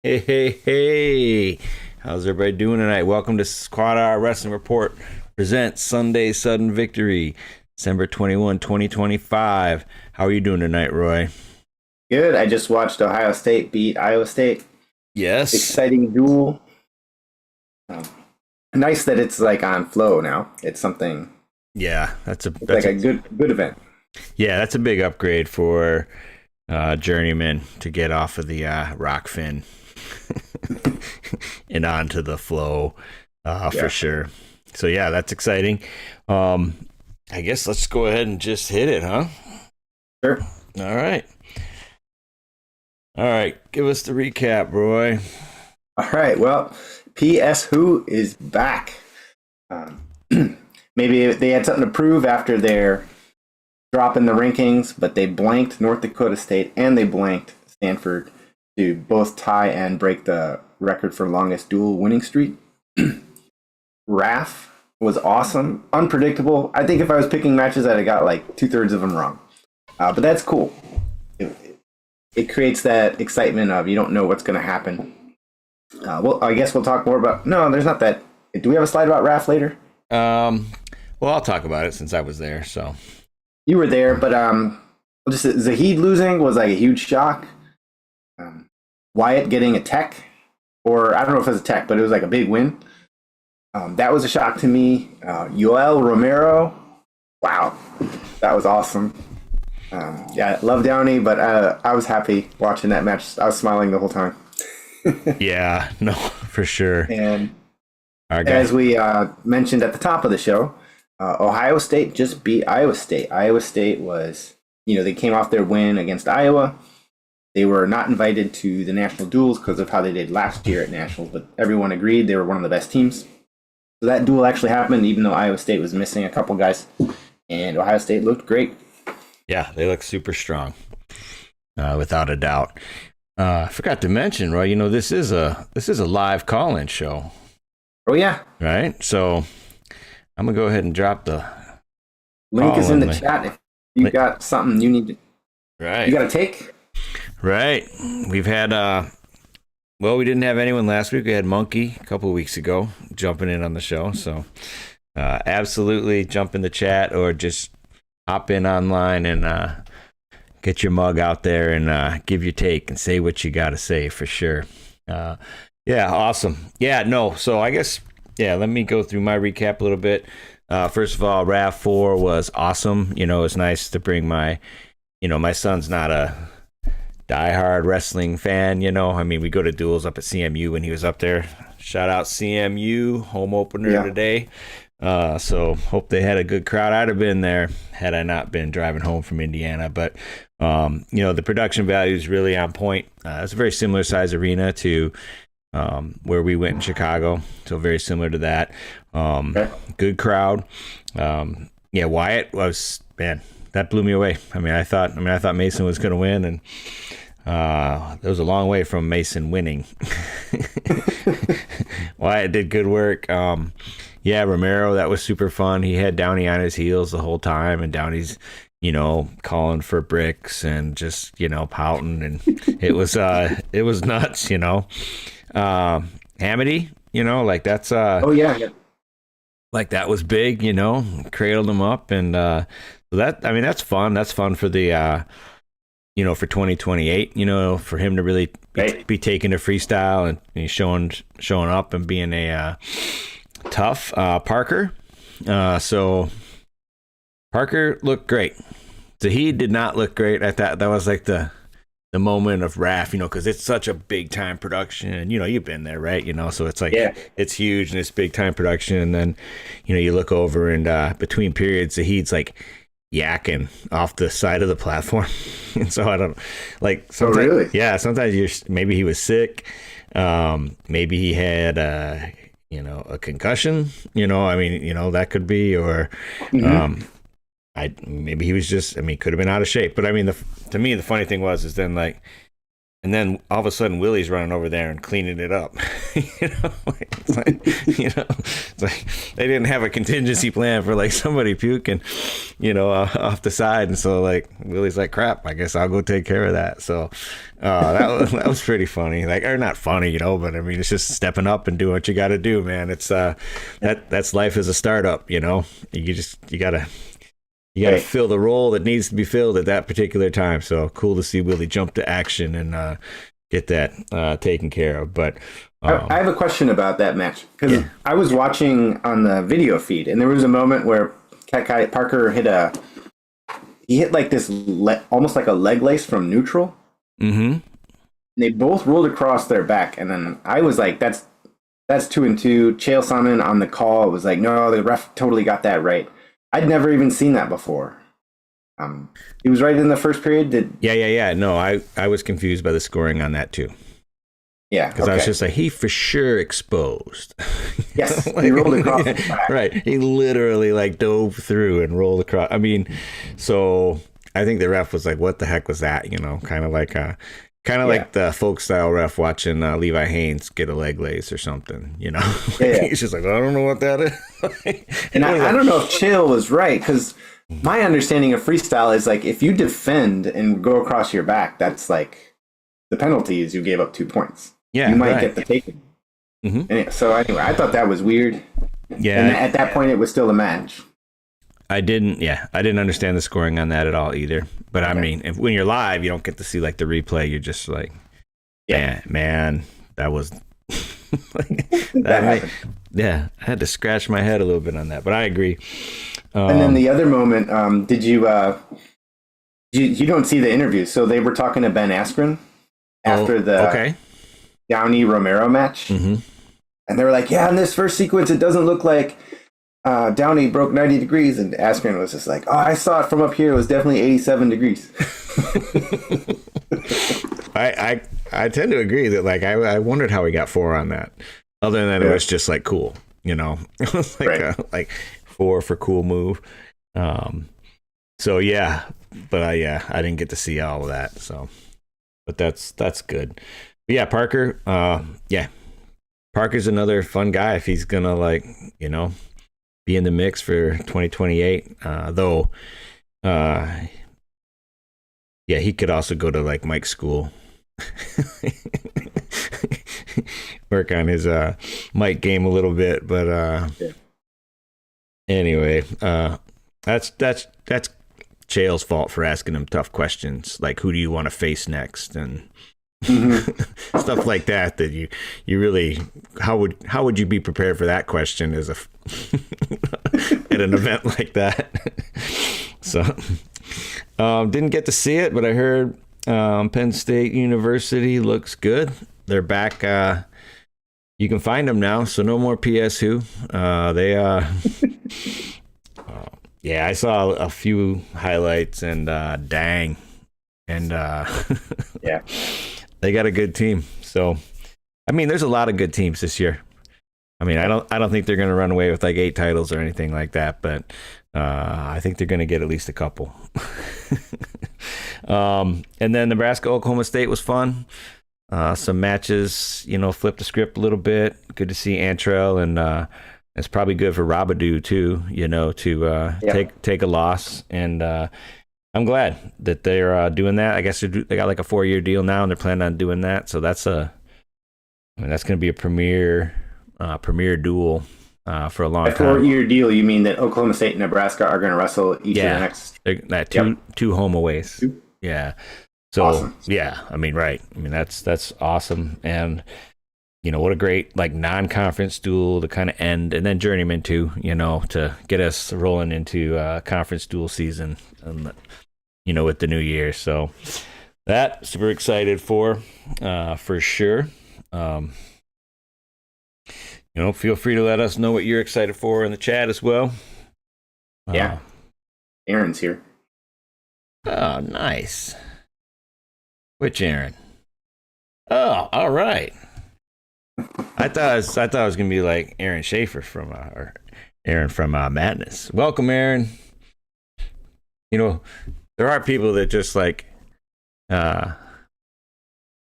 Hey, hey, hey. How's everybody doing tonight? Welcome to Squad Hour Wrestling Report presents Sunday Sudden Victory, December 21, 2025. How are you doing tonight, Roy? Good. I just watched Ohio State beat Iowa State. Yes. Exciting duel. Um, Nice that it's like on Flow now. It's something. Yeah, It's like a good event. yeah, that's a big upgrade for Journeyman to get off of the rock fin and onto the flow for sure. So yeah, that's exciting. I guess let's go ahead and just hit it, huh? Sure. All right. All right, give us the recap, Roy. All right. Well, P.S. Who is back? Maybe they had something to prove after their drop in the rankings, but they blanked North Dakota State and they blanked Stanford to both tie and break the record for longest dual winning streak. Raf was awesome, unpredictable. I think if I was picking matches, I'd have got like 2/3 of them wrong. But that's cool. It creates that excitement of you don't know what's going to happen. Well, I guess we'll talk more about. No, there's not that. Do we have a slide about Raf later? Well, I'll talk about it since I was there. So You were there, but just Zahid losing was like a huge shock. Wyatt getting a tech, or I don't know if it was a tech, but it was like a big win. That was a shock to me. Yoel Romero, wow, that was awesome. Yeah, love Downey, but I was happy watching that match. I was smiling the whole time. yeah, no, for sure. And as we mentioned at the top of the show, Ohio State just beat Iowa State. Iowa State was, they came off their win against Iowa. They were not invited to the national duels because of how they did last year at nationals, but everyone agreed they were one of the best teams. So that duel actually happened, even though Iowa State was missing a couple guys, and Ohio State looked great. Yeah, they look super strong, without a doubt. I forgot to mention, Roy. This is a live call-in show. Oh yeah, right. So I'm gonna go ahead and drop the link is in the chat. If you got something you need to, right, you got to take. Right. We've had we didn't have anyone last week. We had Monkey a couple of weeks ago jumping in on the show. So absolutely jump in the chat or just hop in online and get your mug out there and give your take and say what you got to say for sure. Yeah, awesome. Yeah, no. So I guess, let me go through my recap a little bit. First of all, RAV4 was awesome. It's nice to bring my son's not a diehard wrestling fan. I mean, we go to duels up at CMU when he was up there. Shout out CMU, home opener today. So hope they had a good crowd. I'd have been there had I not been driving home from Indiana. But, the production value is really on point. It's a very similar size arena to where we went in Chicago. So very similar to that. Good crowd. Wyatt was, man, that blew me away. I thought Mason was going to win, and there was a long way from Mason winning. Wyatt did good work. Romero, that was super fun. He had Downey on his heels the whole time, and Downey's, calling for bricks and just, pouting, and it was nuts, Hamity, like that's like that was big, cradled him up, and so that's fun. That's fun for the for 2028, for him to really be taking a freestyle and he's showing up and being a tough Parker. So Parker looked great. Zahid did not look great. I thought that was like the moment of Raf, because it's such a big time production, and you've been there, right? So it's like it's huge and it's big time production, and then you look over and between periods Zahid's like yakking off the side of the platform. And so I don't like sometimes, sometimes maybe he was sick, maybe he had a concussion, that could be, or maybe he was just, could have been out of shape. But to me, the funny thing was then like, And then all of a sudden, Willie's running over there and cleaning it up. It's like they didn't have a contingency plan for like somebody puking, off the side. And so like Willie's like, crap, I guess I'll go take care of that. So that was pretty funny. Like, or not funny, but I mean, it's just stepping up and doing what you got to do, man. It's that's life as a startup. You gotta fill the role that needs to be filled at that particular time. So cool to see Willie jump to action and get that taken care of. But I have a question about that match, because I was watching on the video feed, and there was a moment where Parker hit like this almost like a leg lace from neutral. Mm-hmm. And they both rolled across their back, and then I was like, "That's 2-2." Chael Sonnen on the call was like, "No, the ref totally got that right." I'd never even seen that before. He was right in the first period. Yeah. No, I was confused by the scoring on that too. Yeah, because I was just like, he for sure exposed. Yes, he rolled across the back. Right, he literally like dove through and rolled across. I mean, so I think the ref was like, "What the heck was that?" Kind of like like the folk style ref watching Levi Haynes get a leg lace or something. He's just like, "I don't know what that is." And I don't know if Chael was right, because my understanding of freestyle is like, if you defend and go across your back, that's like the penalty is you gave up 2 points. Yeah, you might get the taken. Mm-hmm. And so anyway, I thought that was weird. Yeah, and at that point, it was still a match. I didn't understand the scoring on that at all either. But okay. I mean, when you're live, you don't get to see like the replay. You're just like, man, that was that happened. Yeah, I had to scratch my head a little bit on that, but I agree. And then the other moment, did you don't see the interview? So they were talking to Ben Askren after the Downey Romero match, mm-hmm. and they were like, "Yeah, in this first sequence, it doesn't look like Downey broke 90 degrees," and Askren was just like, "Oh, I saw it from up here. It was definitely 87 degrees." I tend to agree that like I wondered how he got 4 on that. Other than that, it was just like cool, It was like like 4 for cool move. So yeah, but I didn't get to see all of that. So, but that's good. But yeah, Parker. Parker's another fun guy if he's gonna like be in the mix for 2028. Though, he could also go to like Mike's school. Work on his mic game a little bit, but anyway, that's Chael's fault for asking him tough questions like who do you want to face next and stuff like that you really how would you be prepared for that question as at an event like that. So didn't get to see it, but I heard Penn State University looks good. They're back. You can find them now, so no more PS Who. I saw a few highlights and dang, and they got a good team. So, I mean, there's a lot of good teams this year. I mean, I don't think they're going to run away with like 8 titles or anything like that, but I think they're going to get at least a couple. And then Nebraska Oklahoma State was fun. Some matches, flipped the script a little bit. Good to see Antrell, and it's probably good for Rabadou too, to take a loss. And I'm glad that they're doing that. I guess they got like a 4-year deal now, and they're planning on doing that. So that's going to be a premier duel for a long time. A 4-year deal? You mean that Oklahoma State and Nebraska are going to wrestle each of the next? That two home aways. Yeah. So awesome. Yeah, I mean, right. I mean, that's awesome. And what a great like non-conference duel to kind of end, and then journeyman too, to get us rolling into conference duel season, and with the new year. So that super excited for sure. Feel free to let us know what you're excited for in the chat as well. Yeah. Aaron's here. Oh, nice. Which Aaron? Oh, all right. I thought it was gonna be like Aaron Schaefer from or Aaron from Madness. Welcome, Aaron. There are people that just like are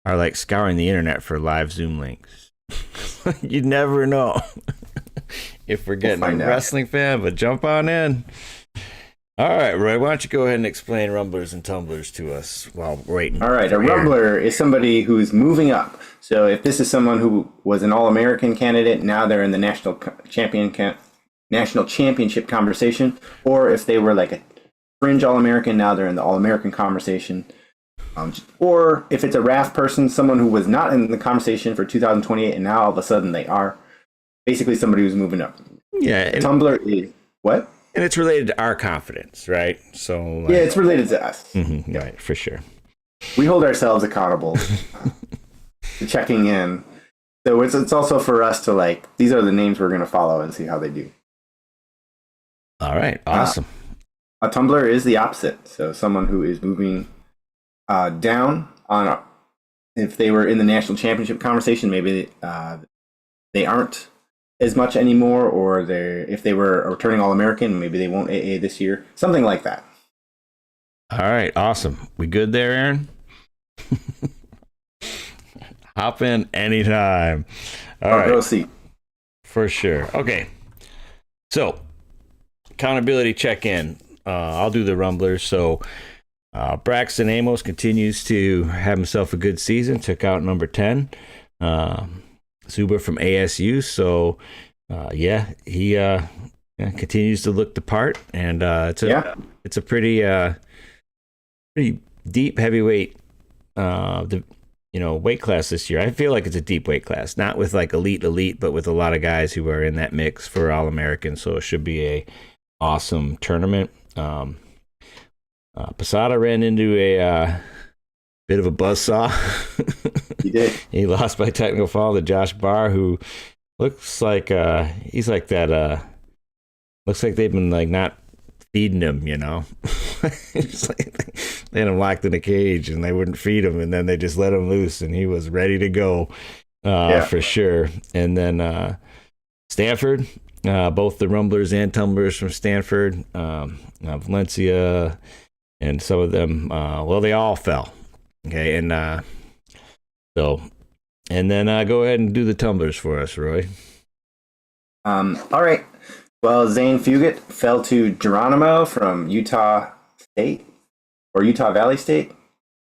are like scouring the internet for live Zoom links. You never know if we're getting a wrestling fan, but jump on in. All right, Roy, why don't you go ahead and explain Rumblers and Tumblers to us while waiting? All right, a Rumbler is somebody who's moving up. So if this is someone who was an All-American candidate, now they're in the national championship conversation, or if they were like a fringe All-American, now they're in the All-American conversation. Or if it's a RAF person, someone who was not in the conversation for 2028, and now all of a sudden they are. Basically somebody who's moving up. Yeah. Tumblr is what? And it's related to our confidence, right? So like, yeah, it's related to us. Mm-hmm, right, for sure. We hold ourselves accountable to checking in. So it's also for us to like, these are the names we're going to follow and see how they do. All right, awesome. A Tumblr is the opposite. So someone who is moving down on if they were in the national championship conversation, maybe they aren't as much anymore, or if they were a returning All-American, maybe they won't AA this year, something like that. All right, awesome. We good there, Aaron? Hop in anytime. All right, seat. For sure. Okay, so accountability check-in. I'll do the Rumblers. So Braxton Amos continues to have himself a good season. Took out number 10. Zuba from ASU, so he continues to look the part, and it's a pretty deep heavyweight weight class this year. I feel like it's a deep weight class, not with like elite, but with a lot of guys who are in that mix for All-American, so it should be a awesome tournament. Posada ran into a bit of a buzzsaw. He did. He lost by technical foul to Josh Barr, who looks like he's like that. Looks like they've been like not feeding him, It's like they had him locked in a cage and they wouldn't feed him, and then they just let him loose, and he was ready to go for sure. And then Stanford, both the Rumblers and Tumblers from Stanford, Valencia, and some of them, they all fell. Okay, and then go ahead and do the Tumblers for us, Roy. All right. Well, Zane Fugit fell to Geronimo from Utah State or Utah Valley State.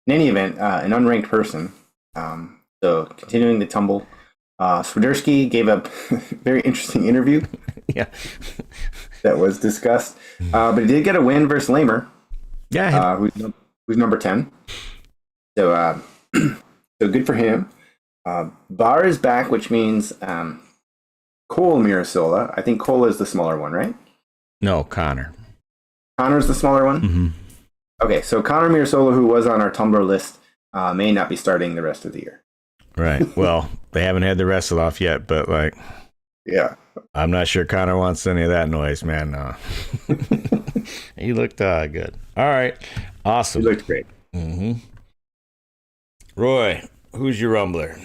In any event, an unranked person. So continuing the tumble, Swiderski gave a very interesting interview. Yeah, that was discussed, but he did get a win versus Lamer. Yeah, who's number 10. So, so good for him. Barr is back, which means Cole Mirasola. I think Cole is the smaller one, right? No, Connor. Connor's the smaller one? Mm-hmm. Okay, so Connor Mirasola, who was on our Tumblr list, may not be starting the rest of the year. Right. Well, they haven't had the wrestle off yet, but yeah. I'm not sure Connor wants any of that noise, man. No. He looked good. All right. Awesome. He looked great. Mm-hmm. Roy, who's your Rumbler?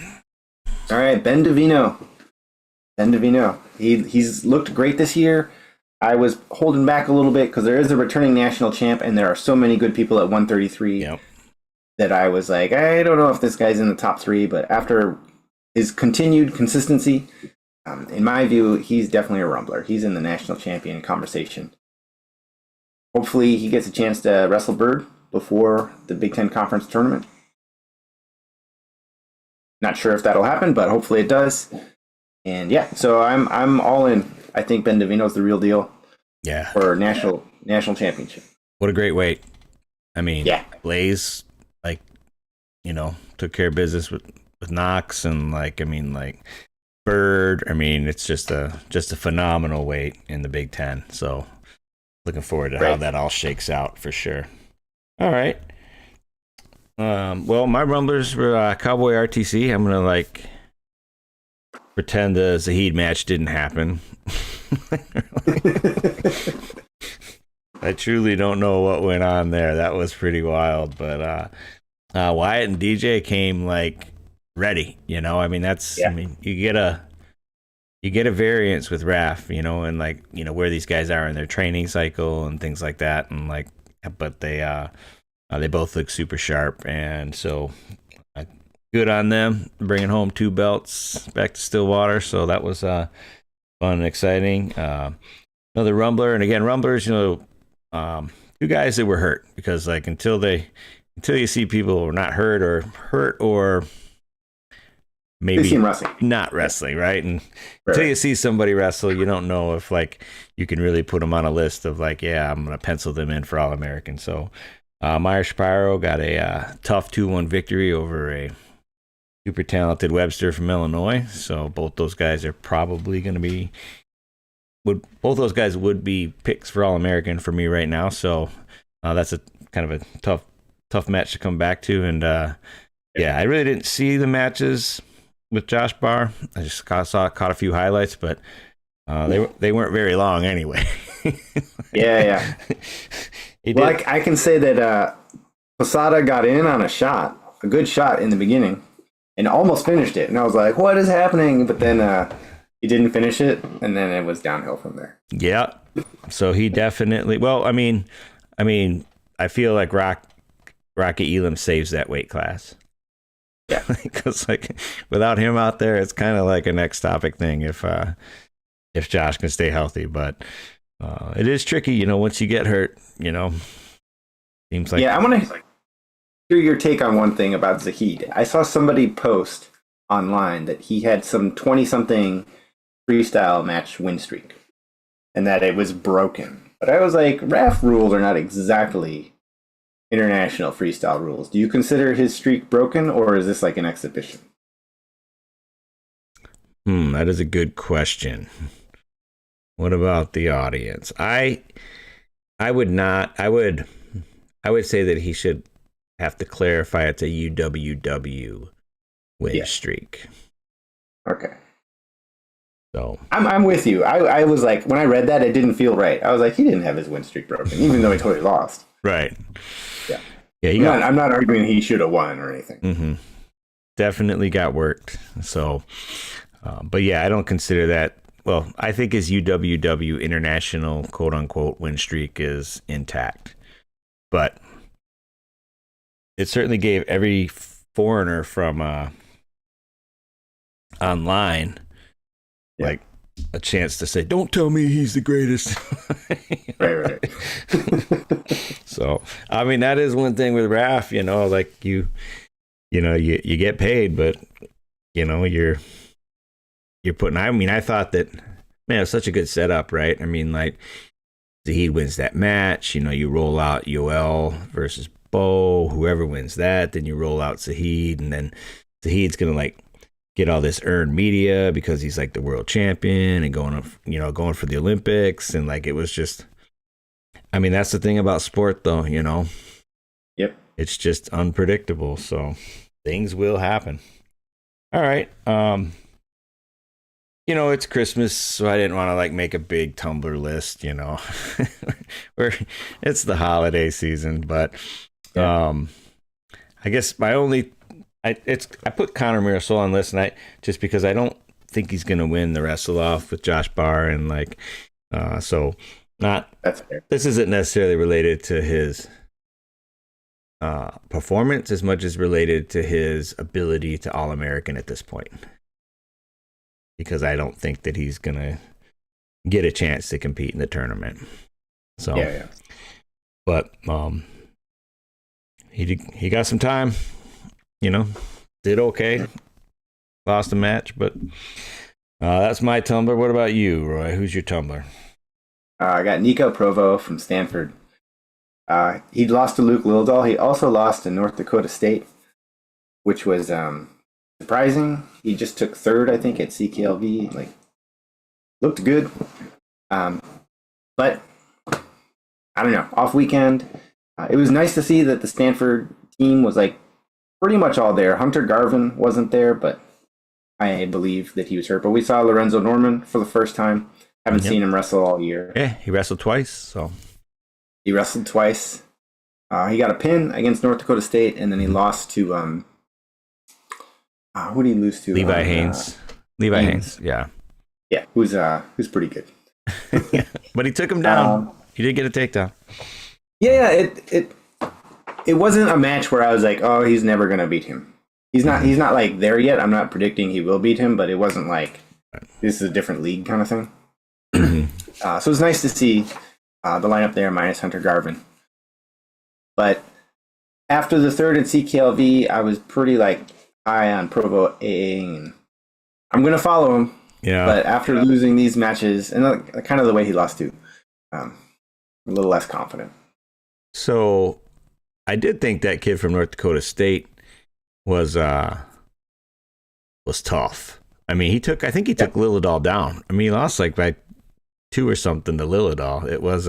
All right, Ben DeVino. He's looked great this year. I was holding back a little bit because there is a returning national champ, and there are so many good people at 133 that I was like, I don't know if this guy's in the top 3, but after his continued consistency, in my view, he's definitely a Rumbler. He's in the national champion conversation. Hopefully he gets a chance to wrestle Bird before the Big Ten Conference tournament. Not sure if that'll happen, but hopefully it does. And yeah, so I'm all in. I think Ben DeVino's the real deal. Yeah. For national championship. What a great weight. I mean, Blaze, took care of business with Knox, and Bird. I mean, it's just a phenomenal weight in the Big Ten. So looking forward to how that all shakes out for sure. All right. Well, my Rumblers were Cowboy RTC. I'm gonna pretend the Zahid match didn't happen. I truly don't know what went on there. That was pretty wild. But Wyatt and DJ came ready. I mean, I mean, you get a variance with RAF, and where these guys are in their training cycle and things like that, and but they both look super sharp, and so good on them, bringing home 2 belts back to Stillwater. So that was fun and exciting. Another Rumbler, and again, Rumblers, 2 guys that were hurt, because like until you see people who are not hurt or maybe not wrestling, right? And until you see somebody wrestle, you don't know if like you can really put them on a list of like, yeah, I'm gonna pencil them in for All-American. So Meyer Shapiro got a tough 2-1 victory over a super talented Webster from Illinois. So both those guys are probably going to be both those guys would be picks for All-American for me right now. So that's a kind of a tough match to come back to. And I really didn't see the matches with Josh Barr. I just caught a few highlights, but they weren't very long anyway. Yeah. Well, I can say that Posada got in on a good shot in the beginning, and almost finished it. And I was like, what is happening? But then he didn't finish it, and then it was downhill from there. Yeah. So he definitely, well, I mean, I feel like Rocky Elam saves that weight class. Yeah. Because like without him out there, it's kind of like a next topic thing if Josh can stay healthy. But it is tricky, once you get hurt, seems like. Yeah, I want to hear your take on one thing about Zahid. I saw somebody post online that he had some 20-something freestyle match win streak, and that it was broken. But I was like, RAF rules are not exactly international freestyle rules. Do you consider his streak broken, or is this like an exhibition? That is a good question. What about the audience? I would say that he should have to clarify it's a UWW win streak. Okay. So I'm with you. I was like, when I read that, it didn't feel right. I was like, he didn't have his win streak broken, even though he totally lost. Right. Yeah. I'm not arguing he should have won or anything. Mm-hmm. Definitely got worked. So, but yeah, I don't consider that. Well, I think his UWW international quote unquote win streak is intact, but it certainly gave every foreigner from online like a chance to say, "Don't tell me he's the greatest." Right. So, I mean, that is one thing with RAF, like you get paid, but you're putting. I mean, I thought that, man, it was such a good setup, right? I mean, like Zahid wins that match. You roll out Yoel versus Bo. Whoever wins that, then you roll out Zahid, and then Zahid's gonna like get all this earned media because he's like the world champion and going for the Olympics, and like it was just. I mean, that's the thing about sport, though. Yep. It's just unpredictable, so things will happen. All right. It's Christmas, so I didn't want to like make a big Tumblr list, it's the holiday season, but I guess I put Conor Mirasol on list tonight just because I don't think he's going to win the wrestle off with Josh Barr, and like so that's fair. This isn't necessarily related to his performance as much as related to his ability to All-American at this point, because I don't think that he's gonna get a chance to compete in the tournament. So yeah. But he got some time, did okay, lost a match, but that's my Tumblr. What about you, Roy? Who's your Tumblr? I got Nico Provo from Stanford. He lost to Luke Lildahl. He also lost to North Dakota State, which was surprising. He just took third, I think, at CKLV. Like, looked good. But I don't know. Off weekend. It was nice to see that the Stanford team was like pretty much all there. Hunter Garvin wasn't there, but I believe that he was hurt. But we saw Lorenzo Norman for the first time. Haven't seen him wrestle all year. Yeah, he wrestled twice. So he wrestled twice. He got a pin against North Dakota State, and then he lost to who did he lose to? Levi Haynes. Levi Haynes. Yeah, who's pretty good. Yeah, but he took him down. He did get a takedown. Yeah, it wasn't a match where I was like, oh, he's never gonna beat him. He's not like there yet. I'm not predicting he will beat him, but it wasn't like this is a different league kind of thing. So it's nice to see the lineup there minus Hunter Garvin. But after the third at CKLV, I was pretty like high on Provo AA, and I'm gonna follow him. Yeah. But after losing these matches, and kind of the way he lost to, a little less confident. So I did think that kid from North Dakota State was tough. I mean, I think he took Lillidahl down. I mean, he lost like by 2 or something to Lillidahl. It was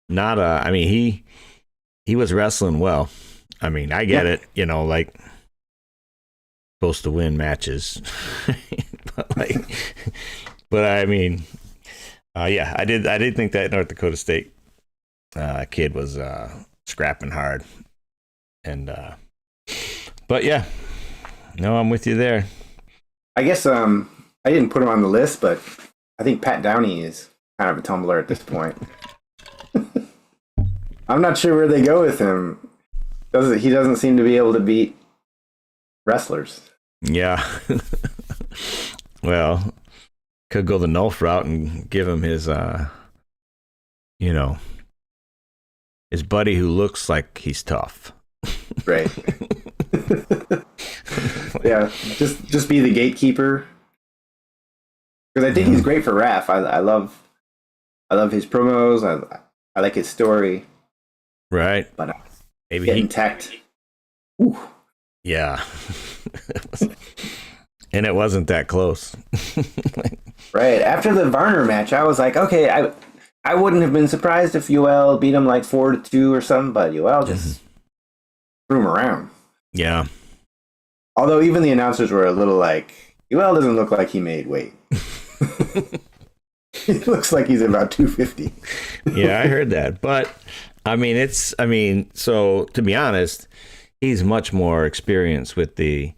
not I mean, he was wrestling well. I mean, I get it, like supposed to win matches. but I mean, I did think that North Dakota State kid was scrapping hard. And but yeah, no, I'm with you there. I guess I didn't put him on the list, but I think Pat Downey is kind of a tumbler at this point. I'm not sure where they go with him. He doesn't seem to be able to beat wrestlers. Yeah. Well, could go the Nulf route and give him his his buddy who looks like he's tough. Right. Yeah, just be the gatekeeper. Because I think he's great for Raph. I love his promos. I like his story. Right. But maybe getting teched. Ooh. Yeah. And it wasn't that close. Right. After the Varner match, I was like, okay, I wouldn't have been surprised if Yoel beat him like 4-2 or something, but Yoel just threw him around. Yeah. Although even the announcers were a little like, Yoel doesn't look like he made weight. He looks like he's about 250. Yeah, I heard that. But so to be honest, he's much more experienced with the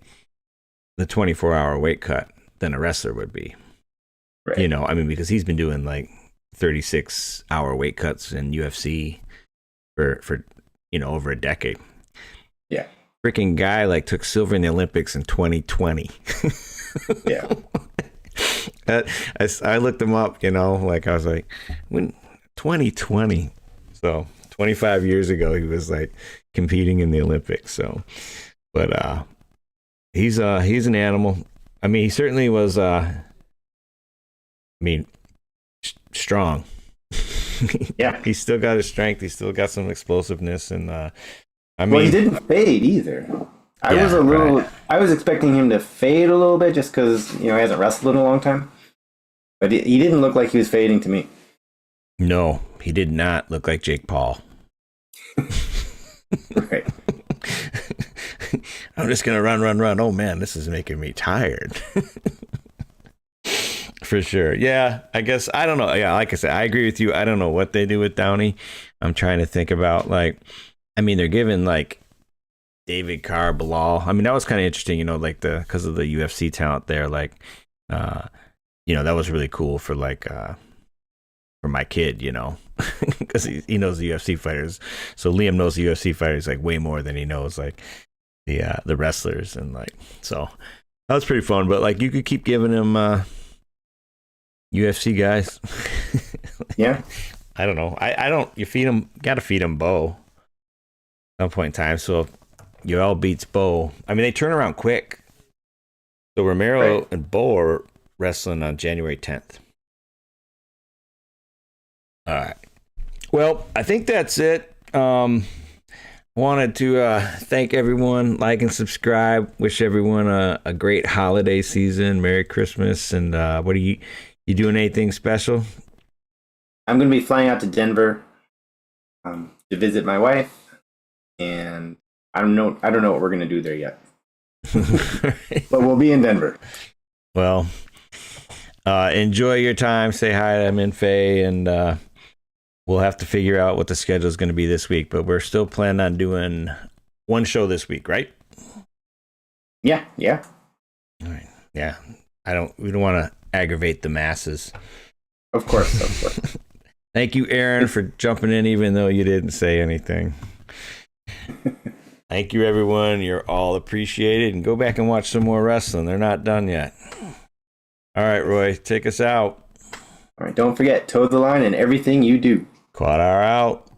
24-hour weight cut than a wrestler would be. Right. Because he's been doing like 36-hour weight cuts in UFC for over a decade. Yeah. Freaking guy like took silver in the Olympics in 2020. Yeah. I looked him up, I was like, when 2020. So 25 years ago, he was like competing in the Olympics. So, but he's an animal. I mean, he certainly was. Strong. Yeah, he's still got his strength. He's still got some explosiveness, and he didn't fade either. I was expecting him to fade a little bit just because he hasn't wrestled in a long time. But he didn't look like he was fading to me. No, he did not look like Jake Paul. Right. I'm just gonna run. Oh man, this is making me tired. For sure. Yeah, I guess I don't know. Yeah, like I said, I agree with you. I don't know what they do with Downey. I'm trying to think about they're giving like David Carr, Bilal. that was kind of interesting, because of the UFC talent there. That was really cool for for my kid, because he knows the UFC fighters. So Liam knows the UFC fighters like way more than he knows the wrestlers, and so that was pretty fun. But you could keep giving him UFC guys. Yeah. I don't know. I don't. You got to feed him Bo at some point in time. So if Yoel beats Bo, they turn around quick. So Romero and Bo are wrestling on January 10th. All right. Well, I think that's it. Wanted to thank everyone, like and subscribe. Wish everyone a great holiday season. Merry Christmas. And what are you doing anything special? I'm going to be flying out to Denver to visit my wife, and I don't know what we're going to do there yet. But we'll be in Denver. Well, enjoy your time. Say hi to Min Fei, and we'll have to figure out what the schedule is going to be this week. But we're still planning on doing one show this week, right? Yeah. All right. Yeah. We don't want to aggravate the masses. Of course. Thank you, Aaron, for jumping in even though you didn't say anything. Thank you, everyone. You're all appreciated. And go back and watch some more wrestling. They're not done yet. All right, Roy, take us out. All right, don't forget, toe the line in everything you do. Quad hour out.